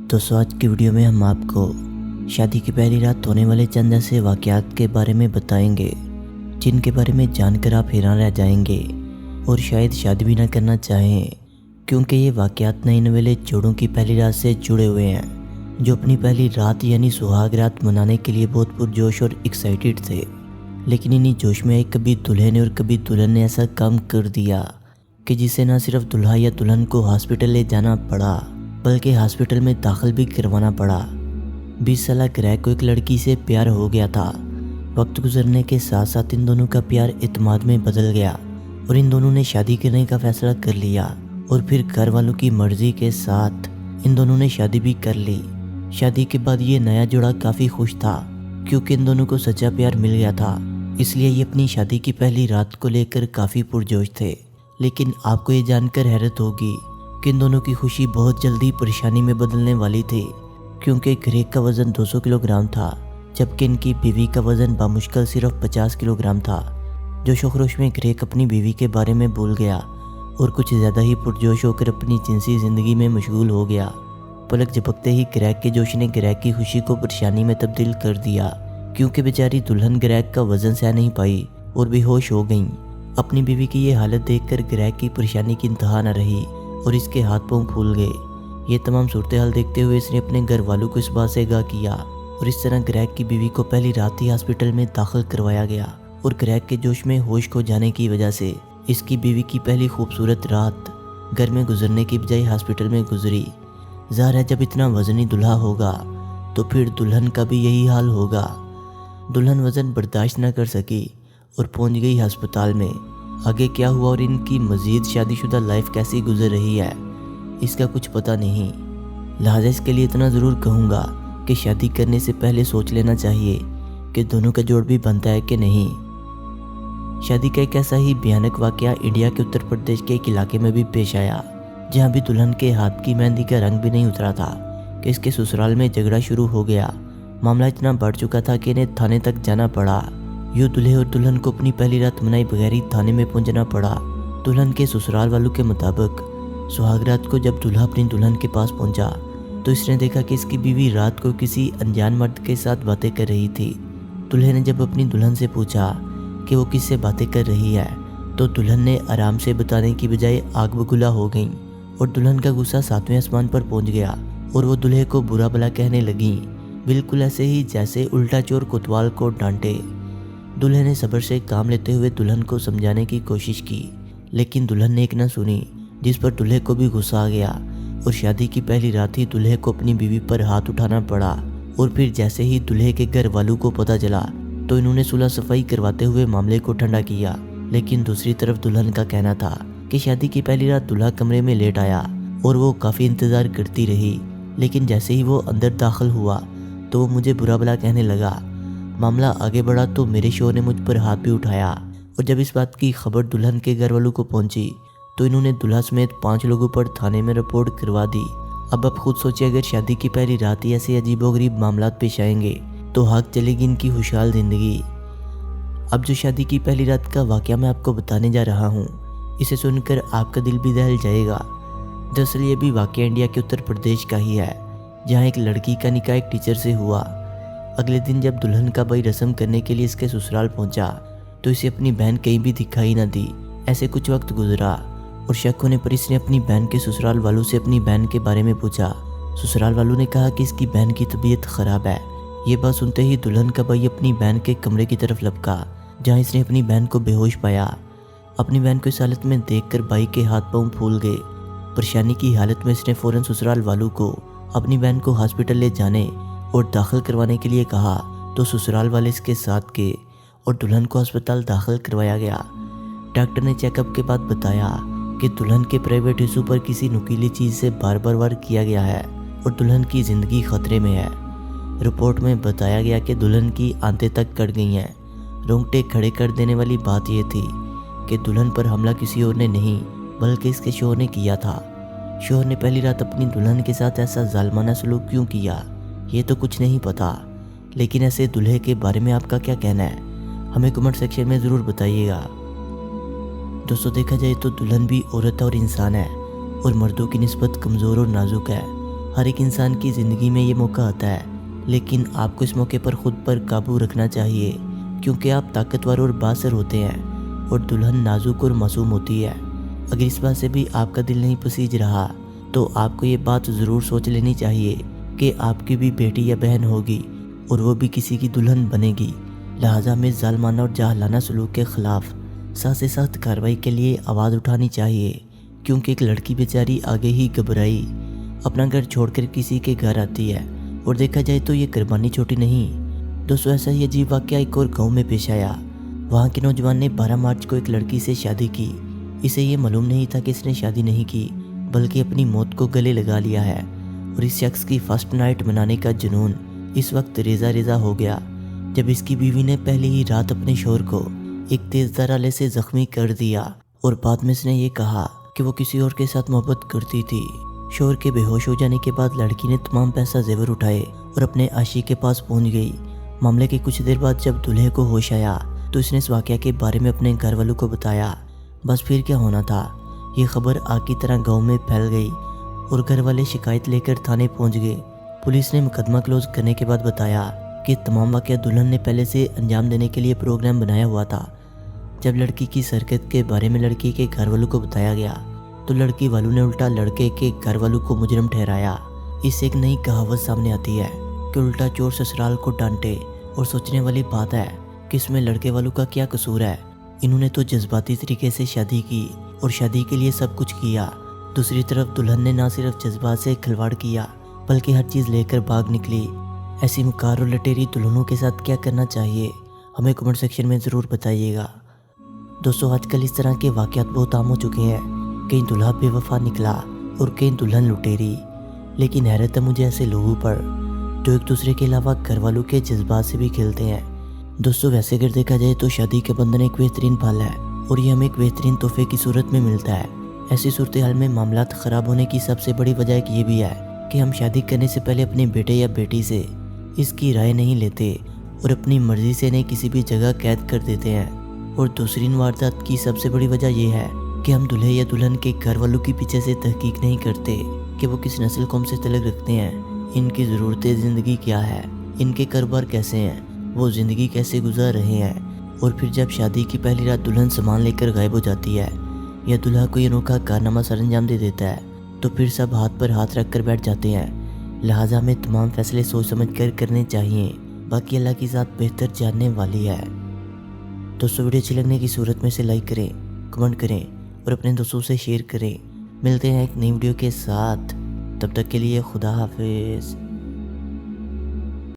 दोस्तों आज की वीडियो में हम आपको शादी की पहली रात होने वाले चंद ऐसे वाक़यात के बारे में बताएंगे जिनके बारे में जानकर आप हैरान रह जाएंगे और शायद शादी भी ना करना चाहें, क्योंकि ये वाक़यात नए नवेले जोड़ों की पहली रात से जुड़े हुए हैं जो अपनी पहली रात यानी सुहाग रात मनाने के लिए बहुत पुरजोश और एक्साइटेड थे। लेकिन इन्हीं जोश में एक कभी दूल्हे ने और कभी दुल्हन ने ऐसा काम कर दिया कि जिसे ना सिर्फ दूल्हा या दुल्हन को हॉस्पिटल ले जाना पड़ा बल्कि हॉस्पिटल में दाखिल भी करवाना पड़ा। 20 साल ग्रेग को एक लड़की से प्यार हो गया था। वक्त गुजरने के साथ साथ इन दोनों का प्यार इत्मीनान में बदल गया और इन दोनों ने शादी करने का फैसला कर लिया और फिर घर वालों की मर्जी के साथ इन दोनों ने शादी भी कर ली। शादी के बाद ये नया जोड़ा काफ़ी खुश था क्योंकि इन दोनों को सच्चा प्यार मिल गया था, इसलिए ये अपनी शादी की पहली रात को लेकर काफ़ी पुरजोश थे। लेकिन आपको ये जानकर हैरत होगी कि इन दोनों की खुशी बहुत जल्दी परेशानी में बदलने वाली थी, क्योंकि ग्रेग का वज़न 200 किलोग्राम था जबकि इनकी बीवी का वज़न बामुश्किल सिर्फ 50 किलोग्राम था। जो शोखरोश में ग्रेग अपनी बीवी के बारे में भूल गया और कुछ ज़्यादा ही पुरजोश होकर अपनी जिनसी ज़िंदगी में मशगूल हो गया। पलक झपकते ही ग्रेग के जोश ने ग्रेग की खुशी को परेशानी में तब्दील कर दिया, क्योंकि बेचारी दुल्हन ग्रेग का वज़न सह नहीं पाई और बेहोश हो गई। अपनी बीवी की ये हालत देखकर ग्रेग की परेशानी की इंतहा न रही और इसके हाथ पांव फूल गए। ये तमाम सूरत हाल देखते हुए इसने अपने घर वालों को इस बात से आगाह किया और इस तरह ग्रेग की बीवी को पहली रात ही हॉस्पिटल में दाखिल करवाया गया। और ग्रेग के जोश में होश खो जाने की वजह से इसकी बीवी की पहली खूबसूरत रात घर में गुजरने की बजाय हॉस्पिटल में गुजरी। ज़ाहिर है जब इतना वज़नी दूल्हा होगा तो फिर दुल्हन का भी यही हाल होगा। दुल्हन वज़न बर्दाश्त न कर सकी और पहुंच गई अस्पताल में। आगे क्या हुआ और इनकी मज़ीद शादीशुदा लाइफ कैसी गुजर रही है इसका कुछ पता नहीं। लिहाजा इसके लिए इतना ज़रूर कहूँगा कि शादी करने से पहले सोच लेना चाहिए कि दोनों का जोड़ भी बनता है कि नहीं। शादी का एक ऐसा ही भयानक वाक़या इंडिया के उत्तर प्रदेश के एक इलाके में भी पेश आया, जहाँ भी दुल्हन के हाथ की मेहंदी का रंग भी नहीं उतरा था कि इसके ससुराल में झगड़ा शुरू हो गया। मामला इतना बढ़ चुका था कि इन्हें थाने तक जाना पड़ा। यूँ दूल्हे और दुल्हन को अपनी पहली रात मनाए बगैर ही थाने में पहुंचना पड़ा। दुल्हन के ससुराल वालों के मुताबिक सुहाग रात को जब दूल्हा अपनी दुल्हन के पास पहुंचा तो इसने देखा कि इसकी बीवी रात को किसी अनजान मर्द के साथ बातें कर रही थी। दूल्हे ने जब अपनी दुल्हन से पूछा कि वो किससे बातें कर रही है तो दुल्हन ने आराम से बताने की बजाय आग बबूला हो गई और दुल्हन का गुस्सा 7वें आसमान पर पहुंच गया और वो दूल्हे को बुरा भला कहने लगी, बिल्कुल ऐसे ही जैसे उल्टा चोर कोतवाल को डांटे। दूल्हे ने सब्र से काम लेते हुए दुल्हन को समझाने की कोशिश की, लेकिन दुल्हन ने एक न सुनी, जिस पर दूल्हे को भी गुस्सा आ गया और शादी की पहली रात ही दूल्हे को अपनी बीवी पर हाथ उठाना पड़ा। और फिर जैसे ही दूल्हे के घर वालों को पता चला तो इन्होंने सुलह सफाई करवाते हुए मामले को ठंडा किया। लेकिन दूसरी तरफ दुल्हन का कहना था कि शादी की पहली रात दूल्हा कमरे में लेट आया और वो काफ़ी इंतज़ार करती रही, लेकिन जैसे ही वो अंदर दाखिल हुआ तो वो मुझे बुरा भला कहने लगा। मामला आगे बढ़ा तो मेरे शोहर ने मुझ पर हाथ भी उठाया और जब इस बात की खबर दुल्हन के घर वालों को पहुंची तो इन्होंने दूल्हा समेत 5 लोगों पर थाने में रिपोर्ट करवा दी। अब आप खुद सोचिए, अगर शादी की पहली रात ही ऐसे अजीबोगरीब मामला पेश आएंगे तो हाथ चलेगी इनकी खुशहाल ज़िंदगी। अब जो शादी की पहली रात का वाक़या मैं आपको बताने जा रहा हूँ, इसे सुनकर आपका दिल भी दहल जाएगा। दरअसल ये भी वाक़या इंडिया के उत्तर प्रदेश का ही है, जहाँ एक लड़की का निकाह एक टीचर से हुआ। अगले दिन जब दुल्हन का भाई रस्म करने के लिए इसके ससुराल पहुंचा तो इसे अपनी बहन कहीं भी दिखाई न दी। ऐसे कुछ वक्त गुजरा और शक होने पर इसने अपनी बहन के ससुराल वालों से अपनी बहन के बारे में पूछा। ससुराल वालों ने कहा कि इसकी बहन की तबीयत ख़राब है। ये बात सुनते ही दुल्हन का भाई अपनी बहन के कमरे की तरफ लपका, जहाँ इसने अपनी बहन को बेहोश पाया। अपनी बहन को इस हालत में देखकर भाई के हाथ पांव फूल गए। परेशानी की हालत में इसने फ़ौरन ससुराल वालों को अपनी बहन को हॉस्पिटल ले जाने और दाखिल करवाने के लिए कहा तो ससुराल वाले इसके साथ गए और दुल्हन को अस्पताल दाखिल करवाया गया। डॉक्टर ने चेकअप के बाद बताया कि दुल्हन के प्राइवेट हिस्सों पर किसी नुकीली चीज़ से बार बार वार किया गया है और दुल्हन की ज़िंदगी खतरे में है। रिपोर्ट में बताया गया कि दुल्हन की आंतें तक कट गई हैं। रोंगटे खड़े कर देने वाली बात यह थी कि दुल्हन पर हमला किसी और ने नहीं बल्कि इसके शोहर ने किया था। शोहर ने पहली रात अपनी दुल्हन के साथ ऐसा जालमाना सलूक क्यों किया ये तो कुछ नहीं पता, लेकिन ऐसे दूल्हे के बारे में आपका क्या कहना है हमें कमेंट सेक्शन में ज़रूर बताइएगा। दोस्तों देखा जाए तो दुल्हन भी औरत और इंसान है और मर्दों की निस्बत कमज़ोर और नाजुक है। हर एक इंसान की ज़िंदगी में ये मौका आता है, लेकिन आपको इस मौके पर खुद पर काबू रखना चाहिए, क्योंकि आप ताकतवर और बासर होते हैं और दुल्हन नाजुक और मासूम होती है। अगर इस बात से भी आपका दिल नहीं पसीज रहा तो आपको ये बात ज़रूर सोच लेनी चाहिए कि आपकी भी बेटी या बहन होगी और वो भी किसी की दुल्हन बनेगी। लिहाजा हमें ज़ालिमाना और जाहलाना सलूक के ख़िलाफ़ सख्त से सख्त कार्रवाई के लिए आवाज़ उठानी चाहिए, क्योंकि एक लड़की बेचारी आगे ही घबराई अपना घर छोड़कर किसी के घर आती है और देखा जाए तो ये कुर्बानी छोटी नहीं। दोस्तों, ऐसा ही अजीब वाक़या एक और गाँव में पेश आया। वहाँ के नौजवान ने 12 मार्च को एक लड़की से शादी की। इसे ये मालूम नहीं था कि इसने शादी नहीं की, बल्कि अपनी मौत को गले लगा लिया है। और इस शख्स की फर्स्ट नाइट मनाने का जुनून इस वक्त रेजा रेजा हो गया जब इसकी बीवी ने पहली ही रात अपने शोहर को एक तेज़धार आले से ज़ख्मी कर दिया और बाद में इसने ये कहा कि वो किसी और के साथ मोहब्बत करती थी। शोहर के बेहोश हो जाने के बाद लड़की ने तमाम पैसा जेवर उठाए और अपने आशिक के पास पहुंच गई। मामले के कुछ देर बाद जब दूल्हे को होश आया तो इसने इस वाक़या के बारे में अपने घर वालों को बताया। बस फिर क्या होना था, ये खबर आग की तरह गाँव में फैल गई और घर वाले शिकायत लेकर थाने पहुँच गए। पुलिस ने मुकदमा क्लोज करने के बाद बताया कि तमाम वाक़या दुल्हन ने पहले से अंजाम देने के लिए प्रोग्राम बनाया हुआ था। जब लड़की की हरकत के बारे में लड़की के घर वालों को बताया गया तो लड़की वालों ने उल्टा लड़के के घर वालों को मुजरिम ठहराया। इससे एक नई कहावत सामने आती है कि उल्टा चोर ससुराल को डांटे, और सोचने वाली बात है कि इसमें लड़के वालों का क्या कसूर है। इन्होंने तो जज्बाती तरीके से शादी की और शादी के लिए सब कुछ किया। दूसरी तरफ दुल्हन ने ना सिर्फ जज्बात से खिलवाड़ किया बल्कि हर चीज़ लेकर भाग निकली। ऐसी मकार और लटेरी दुल्हनों के साथ क्या करना चाहिए, हमें कमेंट सेक्शन में ज़रूर बताइएगा। दोस्तों, आजकल इस तरह के वाक़यात बहुत आम हो चुके हैं। कहीं दुल्हा बेवफा निकला और कहीं दुल्हन लुटेरी। लेकिन हैरत है मुझे ऐसे लोगों पर जो एक दूसरे के अलावा घर वालों के जज्बात से भी खेलते हैं। दोस्तों, वैसे अगर देखा जाए तो शादी के बंधन एक बेहतरीन पल है और ये हमें एक बेहतरीन तोहफे की सूरत में मिलता है। ऐसी सूरत हाल में मामलात ख़राब होने की सबसे बड़ी वजह एक ये भी है कि हम शादी करने से पहले अपने बेटे या बेटी से इसकी राय नहीं लेते और अपनी मर्ज़ी से इन्हें किसी भी जगह कैद कर देते हैं। और दूसरी वारदात की सबसे बड़ी वजह यह है कि हम दूल्हे या दुल्हन के घर वालों के पीछे से तहकीक नहीं करते कि वो किस नस्ल कौम से तलक रखते हैं, इनकी ज़रूरतें ज़िंदगी क्या है, इनके कारोबार कैसे हैं, वो ज़िंदगी कैसे गुजार रहे हैं। और फिर जब शादी की पहली रात दुल्हन सामान लेकर गायब हो जाती है या दूल्हा कोई अनोखा कारनामा सरंजाम दे देता है तो फिर सब हाथ पर हाथ रख कर बैठ जाते हैं। लिहाजा हमें तमाम फैसले सोच समझ कर करने चाहिए, बाकी अल्लाह की ज़ात बेहतर जानने वाली है। दोस्तों, वीडियो अच्छी लगने की सूरत में से लाइक करें, कमेंट करें और अपने दोस्तों से शेयर करें। मिलते हैं एक नई वीडियो के साथ, तब तक के लिए खुदा हाफिज़।